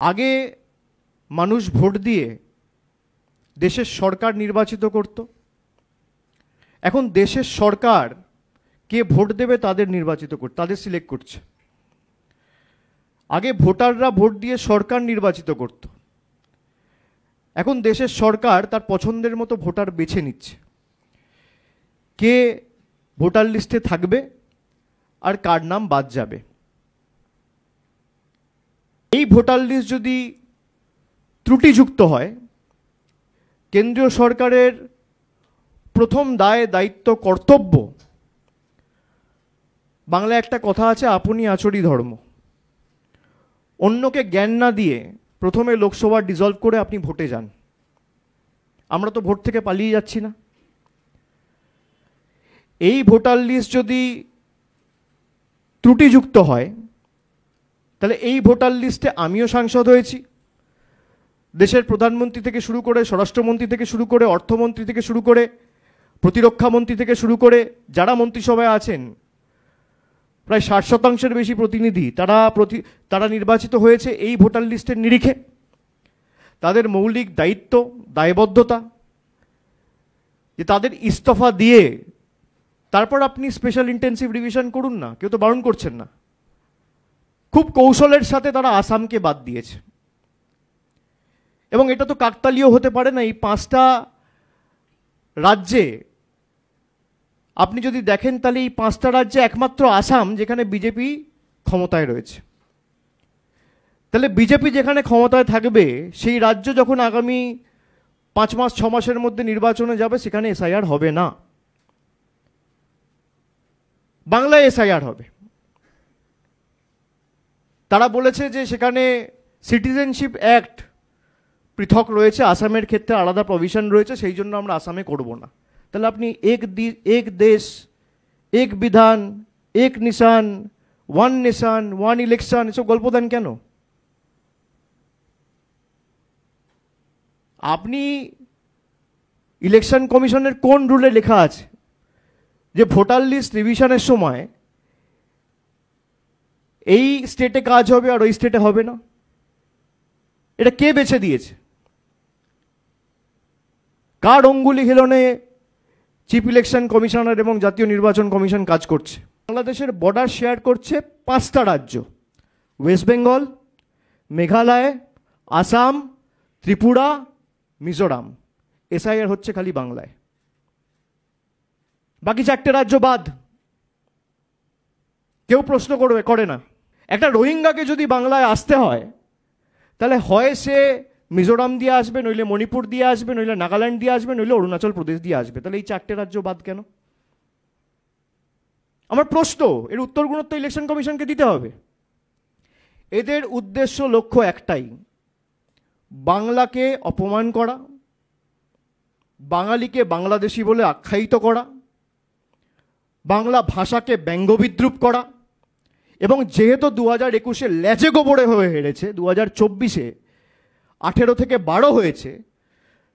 আগে মানুষ ভোট দিয়ে দেশের সরকার নির্বাচিত করত। এখন দেশের সরকার কে ভোট দেবে তাদের নির্বাচিত করছে, তাদের সিলেক্ট করছে। আগে ভোটাররা ভোট দিয়ে সরকার নির্বাচিত করত। এখন দেশের সরকার তার পছন্দের মতো ভোটার বেছে নিচ্ছে কে ভোটার লিস্টে থাকবে আর কার নাম বাদ যাবে। এই ভোটার লিস্ট যদি ত্রুটিযুক্ত হয়, কেন্দ্রীয় সরকারের প্রথম দায়, দায়িত্ব, কর্তব্য, বাংলায় একটা কথা আছে, আপনি আচরি ধর্ম। অন্যকে জ্ঞান না দিয়ে প্রথমে লোকসভা ডিসলভ করে আপনি ভোটে যান। আমরা তো ভোট থেকে পালিয়ে যাচ্ছি না। এই ভোটার লিস্ট যদি ত্রুটিযুক্ত হয়, তাহলে এই ভোটার লিস্টে আমিও সাংসদ হয়েছি, দেশের প্রধানমন্ত্রী থেকে শুরু করে, স্বরাষ্ট্রমন্ত্রী থেকে শুরু করে, অর্থমন্ত্রী থেকে শুরু করে, প্রতিরক্ষা মন্ত্রী থেকে শুরু করে যারা মন্ত্রিসভায় আছেন, প্রায় 60% বেশি প্রতিনিধি তারা নির্বাচিত হয়েছে এই ভোটার লিস্টের নিরিখে। তাদের মৌলিক দায়িত্ব, দায়বদ্ধতা যে তাদের ইস্তফা দিয়ে তারপর আপনি স্পেশাল ইন্টেন্সিভ রিভিশন করুন না, কেউ তো বারণ করছেন না। খুব কৌশলের সাথে তারা আসামকে বাদ দিয়েছে। এবং এটা তো কাকতালীয় হতে পারে না। এই 5টা রাজ্যে আপনি যদি দেখেন, তাহলে এই 5টা রাজ্যে একমাত্র আসাম যেখানে বিজেপি ক্ষমতায় রয়েছে। তাহলে বিজেপি যেখানে ক্ষমতায় থাকবে, সেই রাজ্য যখন আগামী 5 মাস 6 মাসের মধ্যে নির্বাচনে যাবে, সেখানে এসআইআর হবে না, বাংলায় এসআইআর হবে। তারা বলেছে যে সেখানে সিটিজেনশিপ অ্যাক্ট পৃথক রয়েছে, আসামের ক্ষেত্রে আলাদা প্রভিশন রয়েছে, সেই জন্য আমরা আসামে করব না। তাহলে আপনি এক দেশ, এক বিধান, এক নিশান, ওয়ান নেশন, ওয়ান ইলেকশন, এসব গল্প দেন কেন? আপনি ইলেকশন কমিশনের কোন রুলে লেখা আছে যে ভোটার লিস্ট রিভিশনের সময় এই স্টেটে কাজ হবে আর ওই স্টেটে হবে না? এটা কে বেছে দিয়েছে? কার অঙ্গুলি হিলনে চিফ ইলেকশন কমিশনার এবং জাতীয় নির্বাচন কমিশন কাজ করছে? বাংলাদেশের বর্ডার শেয়ার করছে 5টা রাজ্য, ওয়েস্ট বেঙ্গল, মেঘালয়, আসাম, ত্রিপুরা, মিজোরাম। এসআইআর হচ্ছে খালি বাংলায়, বাকি 4টে রাজ্য বাদ। কেউ প্রশ্ন করে না। একটা রোহিঙ্গাকে যদি বাংলায় আসতে হয়, তাহলে হয় সে মিজোরাম দিয়ে আসবে, নইলে মণিপুর দিয়ে আসবে, নইলে নাগাল্যান্ড দিয়ে আসবে, নইলে অরুণাচল প্রদেশ দিয়ে আসবে। তাহলে এই 4টে রাজ্য বাদ কেন? আমার প্রশ্ন, এর উত্তরগুলো তো ইলেকশন কমিশনকে দিতে হবে। এদের উদ্দেশ্য, লক্ষ্য একটাই, বাংলাকে অপমান করা, বাঙালিকে বাংলাদেশি বলে আখ্যায়িত করা, বাংলা ভাষাকে ব্যঙ্গবিদ্রুপ করা। এবং যেহেতু 2021-এ লেজে গোবরে হয়ে হেরেছে, 2024-এ 18 থেকে 12 হয়েছে,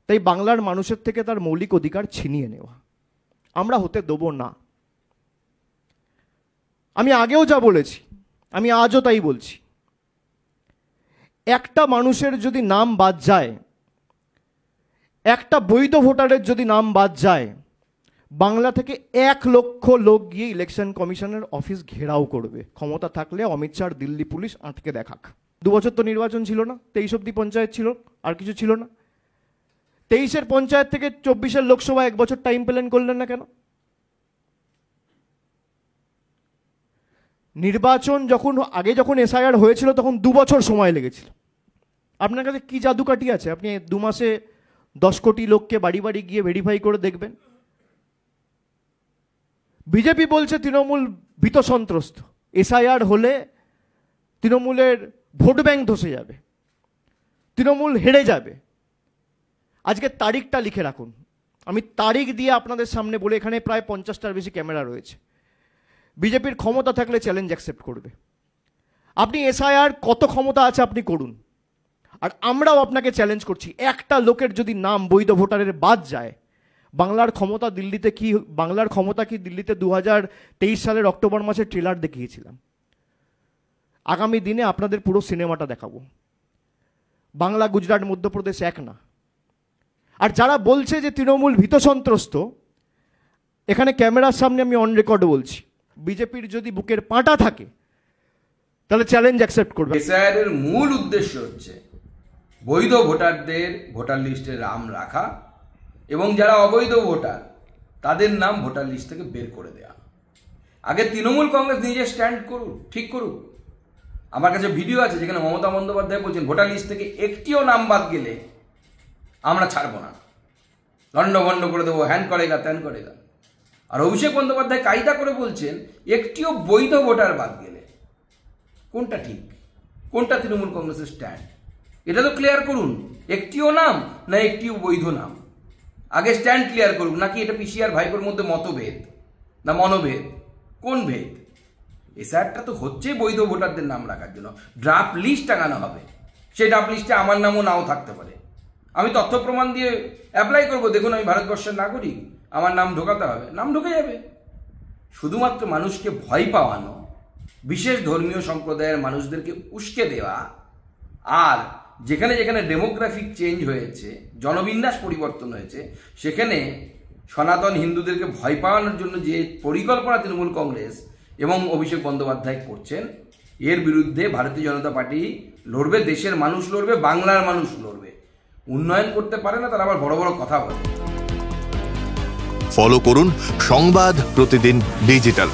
তাই বাংলার মানুষের থেকে তার মৌলিক অধিকার ছিনিয়ে নেওয়া আমরা হতে দেব না। আমি আগেও যা বলেছি, আমি আজও তাই বলছি। একটা মানুষের যদি নাম বাদ যায়, একটা বৈধ ভোটারের যদি নাম বাদ যায়, বাংলা থেকে 1 লক্ষ লোক গিয়ে ইলেকশন কমিশনের অফিস ঘেরাও করবে। ক্ষমতা থাকলে অমিত শাহ, দিল্লি পুলিশ আটকে দেখাক। 2 বছর তো নির্বাচন ছিল না, 23 অব্দি পঞ্চায়েত ছিল, আর কিছু ছিল না। 23-এর পঞ্চায়েত থেকে 24-এর লোকসভা 1 বছর টাইম প্ল্যান করলেন না কেন? নির্বাচন যখন এসআইআর হয়েছিল, তখন 2 বছর সময় লেগেছিল। আপনার কাছে কি জাদুকাঠি আছে? আপনি 2 মাসে 10 কোটি লোককে বাড়ি বাড়ি গিয়ে ভেরিফাই করে দেখবেন? বিজেপি বলছে তৃণমূল ভীত সন্ত্রস্ত, এসআইআর হলে তৃণমূলের ভোট ব্যাংক ধসে যাবে, তৃণমূল হেরে যাবে। আজকে তারিখটা লিখে রাখুন, আমি তারিখ দিয়ে আপনাদের সামনে বলে, এখানে প্রায় 50টার বেশি ক্যামেরা রয়েছে। বিজেপির ক্ষমতা থাকলে চ্যালেঞ্জ অ্যাকসেপ্ট করবে। আপনি এসআইআর কত ক্ষমতা আছে আপনি করুন, আর আমরাও আপনাকে চ্যালেঞ্জ করছি, একটা লোকের যদি নাম বৈধ ভোটারের বাদ যায়, বাংলার ক্ষমতা কি দিল্লিতে 2023 সালের অক্টোবর মাসে ট্রেলার দেখিয়েছিলাম। আগামী দিনে আপনাদের পুরো সিনেমাটা দেখাবো। বাংলা, গুজরাট, মধ্যপ্রদেশ এক না। আর যারা বলছে যে তৃণমূল ভীতসন্ত্রস্ত, এখানে ক্যামেরার সামনে আমি অন রেকর্ড বলছি, বিজেপির যদি বুকের পাঁটা থাকে তাহলে চ্যালেঞ্জ অ্যাকসেপ্ট করবে। এসআইআর মূল উদ্দেশ্য হচ্ছে বৈধ ভোটারদের ভোটার লিস্টে নাম রাখা এবং যারা অবৈধ ভোটার তাদের নাম ভোটার লিস্ট থেকে বের করে দেওয়া। আগে তৃণমূল কংগ্রেস নিজে স্ট্যান্ড করুক, ঠিক করুক। আমার কাছে ভিডিও আছে যেখানে মমতা বন্দ্যোপাধ্যায় বলছেন ভোটার লিস্ট থেকে একটিও নাম বাদ গেলে আমরা ছাড়বো না, লন্ডভন্ড করে দেবো, হ্যান করেগা ত্যান করেগা। আর অভিষেক বন্দ্যোপাধ্যায় কায়দা করে বলছেন একটিও বৈধ ভোটার বাদ গেলে। কোনটা ঠিক, কোনটা তৃণমূল কংগ্রেসের স্ট্যান্ড? এটা তো ক্লিয়ার করুন, একটিও নাম না একটিও বৈধ নাম। আগে স্ট্যান্ড ক্লিয়ার করুন, নাকি এটা পিসি আর ভাইপোর মধ্যে মতভেদ না মনোভেদ? কোন ভেদ? এসআইআরটা তো হচ্ছে বৈধ ভোটারদের নাম রাখার জন্য। ড্রাফট লিস্ট টাঙানো হবে, সেই ড্রাফট লিস্টে আমার নামও নাও থাকতে পারে। আমি তথ্য প্রমাণ দিয়ে অ্যাপ্লাই করবো, দেখুন আমি ভারতবর্ষের নাগরিক, আমার নাম ঢোকাতে হবে, নাম ঢুকে যাবে। শুধুমাত্র মানুষকে ভয় পাওয়ানো, বিশেষ ধর্মীয় সম্প্রদায়ের মানুষদেরকে উস্কে দেওয়া, আর যেখানে যেখানে ডেমোগ্রাফিক চেঞ্জ হয়েছে, জনবিন্যাস পরিবর্তন হয়েছে, সেখানে সনাতন হিন্দুদেরকে ভয় পাওয়ানোর জন্য যে পরিকল্পনা তৃণমূল কংগ্রেস এবং অভিষেক বন্দ্যোপাধ্যায় করছেন, এর বিরুদ্ধে ভারতীয় জনতা পার্টি লড়বে, দেশের মানুষ লড়বে, বাংলার মানুষ লড়বে। উন্নয়ন করতে পারে না, তারা আবার বড় বড় কথা বলে। ফলো করুন সংবাদ প্রতিদিন ডিজিটাল।